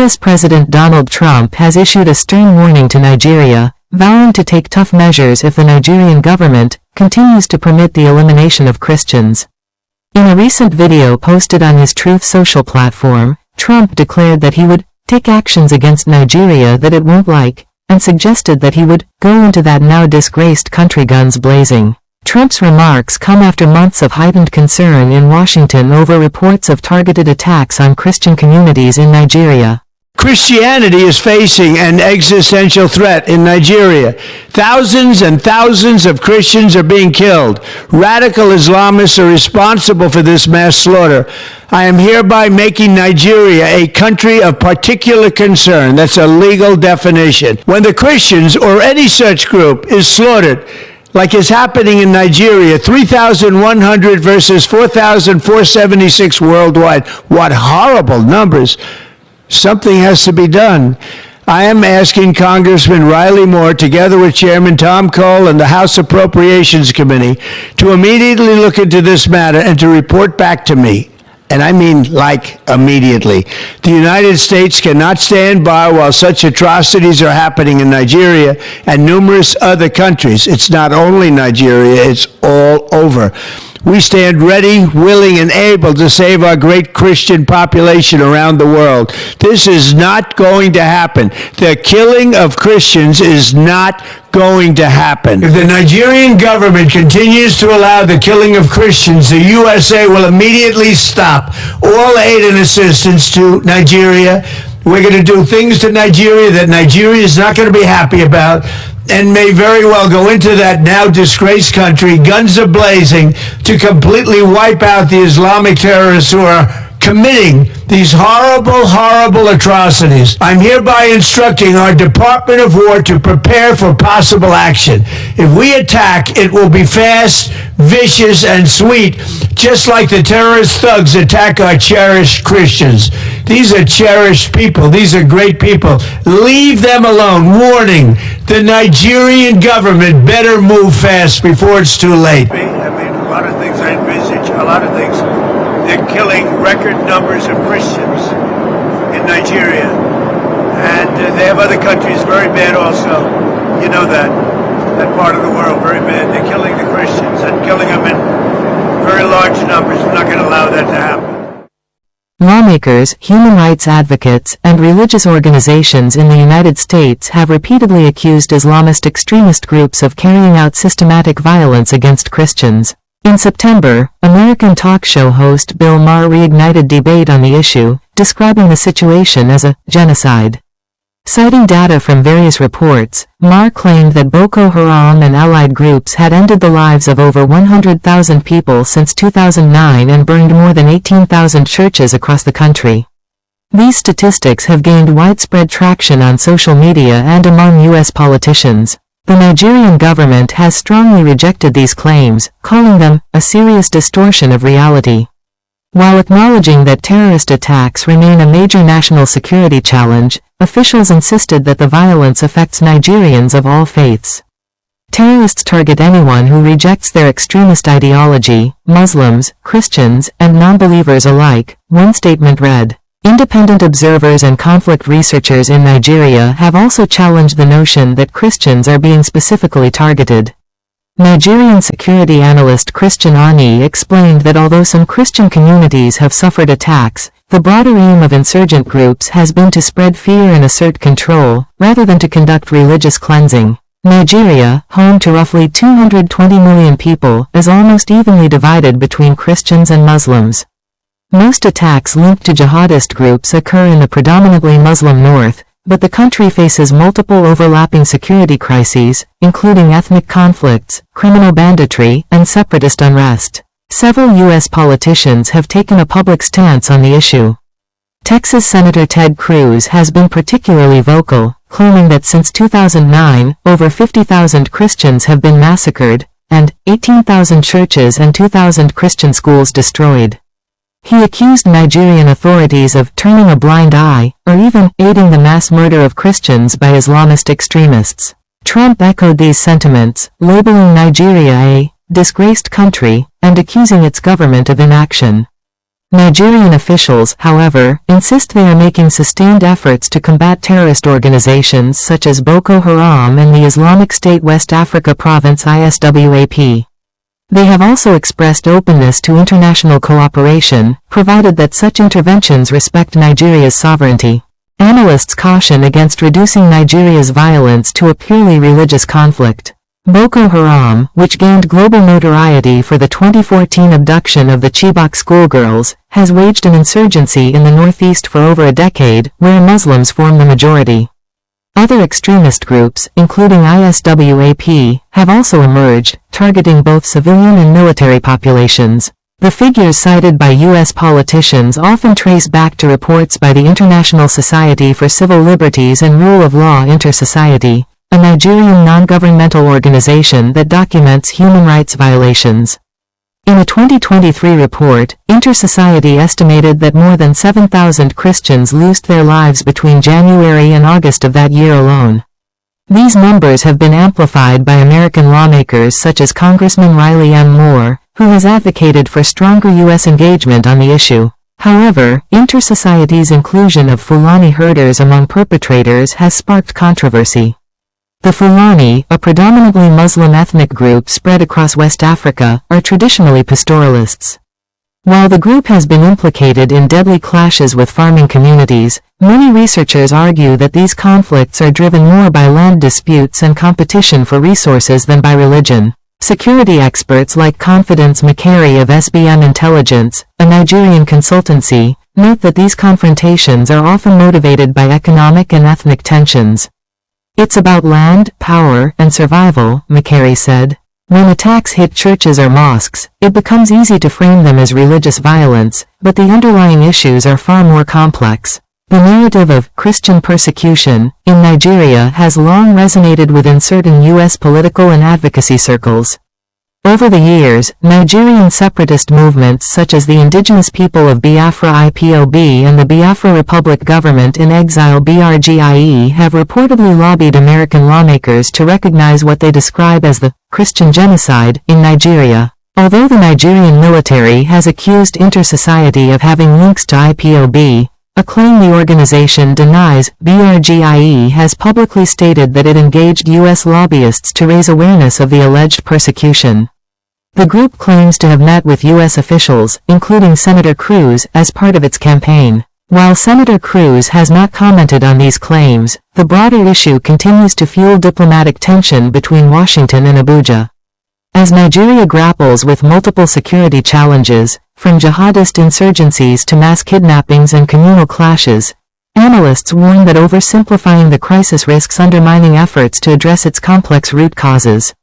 U.S. President Donald Trump has issued a stern warning to Nigeria, vowing to take tough measures if the Nigerian government continues to permit the elimination of Christians. In a recent video posted on his Truth Social platform, Trump declared that he would take actions against Nigeria that it won't like, and suggested that he would go into that now disgraced country guns blazing. Trump's remarks come after months of heightened concern in Washington over reports of targeted attacks on Christian communities in Nigeria. Christianity is facing an existential threat in Nigeria. Thousands and thousands of Christians are being killed. Radical Islamists are responsible for this mass slaughter. I am hereby making Nigeria a country of particular concern. That's a legal definition. When the Christians or any such group is slaughtered, like is happening in Nigeria, 3,100 versus 4,476 worldwide. What horrible numbers. Something has to be done. I am asking Congressman Riley Moore, together with Chairman Tom Cole and the House Appropriations Committee, to immediately look into this matter and to report back to me. And I mean, like, immediately. The United States cannot stand by while such atrocities are happening in Nigeria and numerous other countries. It's not only Nigeria, it's all over. We stand ready, willing, and able to save our great Christian population around the world. This is not going to happen. The killing of Christians is not going to happen. If the Nigerian government continues to allow the killing of Christians, the USA will immediately stop all aid and assistance to Nigeria. We're going to do things to Nigeria that Nigeria is not going to be happy about, and may very well go into that now disgraced country, guns are blazing, to completely wipe out the Islamic terrorists who are committing these horrible, horrible atrocities. I'm hereby instructing our Department of War to prepare for possible action. If we attack, it will be fast, vicious, and sweet, just like the terrorist thugs attack our cherished Christians. These are cherished people. These are great people. Leave them alone. Warning, the Nigerian government better move fast before it's too late. I mean, a lot of things I envisage, a lot of things. They're killing record numbers of Christians in Nigeria. And they have other countries very bad also. You know that part of the world, very bad. They're killing the Christians and killing them in very large numbers. We're not going to allow that to happen. Lawmakers, human rights advocates, and religious organizations in the United States have repeatedly accused Islamist extremist groups of carrying out systematic violence against Christians. In September, American talk show host Bill Maher reignited debate on the issue, describing the situation as a genocide. Citing data from various reports, Maher claimed that Boko Haram and allied groups had ended the lives of over 100,000 people since 2009 and burned more than 18,000 churches across the country. These statistics have gained widespread traction on social media and among U.S. politicians. The Nigerian government has strongly rejected these claims, calling them a serious distortion of reality. While acknowledging that terrorist attacks remain a major national security challenge, officials insisted that the violence affects Nigerians of all faiths. Terrorists target anyone who rejects their extremist ideology, Muslims, Christians, and non-believers alike, one statement read. Independent observers and conflict researchers in Nigeria have also challenged the notion that Christians are being specifically targeted. Nigerian security analyst Christian Ani explained that although some Christian communities have suffered attacks, the broader aim of insurgent groups has been to spread fear and assert control, rather than to conduct religious cleansing. Nigeria, home to roughly 220 million people, is almost evenly divided between Christians and Muslims. Most attacks linked to jihadist groups occur in the predominantly Muslim north, but the country faces multiple overlapping security crises, including ethnic conflicts, criminal banditry, and separatist unrest. Several U.S. politicians have taken a public stance on the issue. Texas Senator Ted Cruz has been particularly vocal, claiming that since 2009, over 50,000 Christians have been massacred, and 18,000 churches and 2,000 Christian schools destroyed. He accused Nigerian authorities of turning a blind eye, or even aiding the mass murder of Christians by Islamist extremists. Trump echoed these sentiments, labeling Nigeria a disgraced country, and accusing its government of inaction. Nigerian officials, however, insist they are making sustained efforts to combat terrorist organizations such as Boko Haram and the Islamic State West Africa Province ISWAP. They have also expressed openness to international cooperation, provided that such interventions respect Nigeria's sovereignty. Analysts caution against reducing Nigeria's violence to a purely religious conflict. Boko Haram, which gained global notoriety for the 2014 abduction of the Chibok schoolgirls, has waged an insurgency in the northeast for over a decade, where Muslims form the majority. Other extremist groups, including ISWAP, have also emerged, targeting both civilian and military populations. The figures cited by U.S. politicians often trace back to reports by the International Society for Civil Liberties and Rule of Law Inter-Society, a Nigerian non-governmental organization that documents human rights violations. In a 2023 report, Inter-Society estimated that more than 7,000 Christians lost their lives between January and August of that year alone. These numbers have been amplified by American lawmakers such as Congressman Riley M. Moore, who has advocated for stronger U.S. engagement on the issue. However, Inter-Society's inclusion of Fulani herders among perpetrators has sparked controversy. The Fulani, a predominantly Muslim ethnic group spread across West Africa, are traditionally pastoralists. While the group has been implicated in deadly clashes with farming communities, many researchers argue that these conflicts are driven more by land disputes and competition for resources than by religion. Security experts like Confidence McCary of SBM Intelligence, a Nigerian consultancy, note that these confrontations are often motivated by economic and ethnic tensions. It's about land, power, and survival, McCary said. When attacks hit churches or mosques, it becomes easy to frame them as religious violence, but the underlying issues are far more complex. The narrative of Christian persecution in Nigeria has long resonated within certain U.S. political and advocacy circles. Over the years, Nigerian separatist movements such as the Indigenous People of Biafra IPOB and the Biafra Republic Government in Exile BRGIE have reportedly lobbied American lawmakers to recognize what they describe as the Christian genocide in Nigeria. Although the Nigerian military has accused Inter-Society of having links to IPOB, a claim the organization denies, BRGIE has publicly stated that it engaged U.S. lobbyists to raise awareness of the alleged persecution. The group claims to have met with U.S. officials, including Senator Cruz, as part of its campaign. While Senator Cruz has not commented on these claims, the broader issue continues to fuel diplomatic tension between Washington and Abuja. As Nigeria grapples with multiple security challenges, from jihadist insurgencies to mass kidnappings and communal clashes, analysts warn that oversimplifying the crisis risks undermining efforts to address its complex root causes.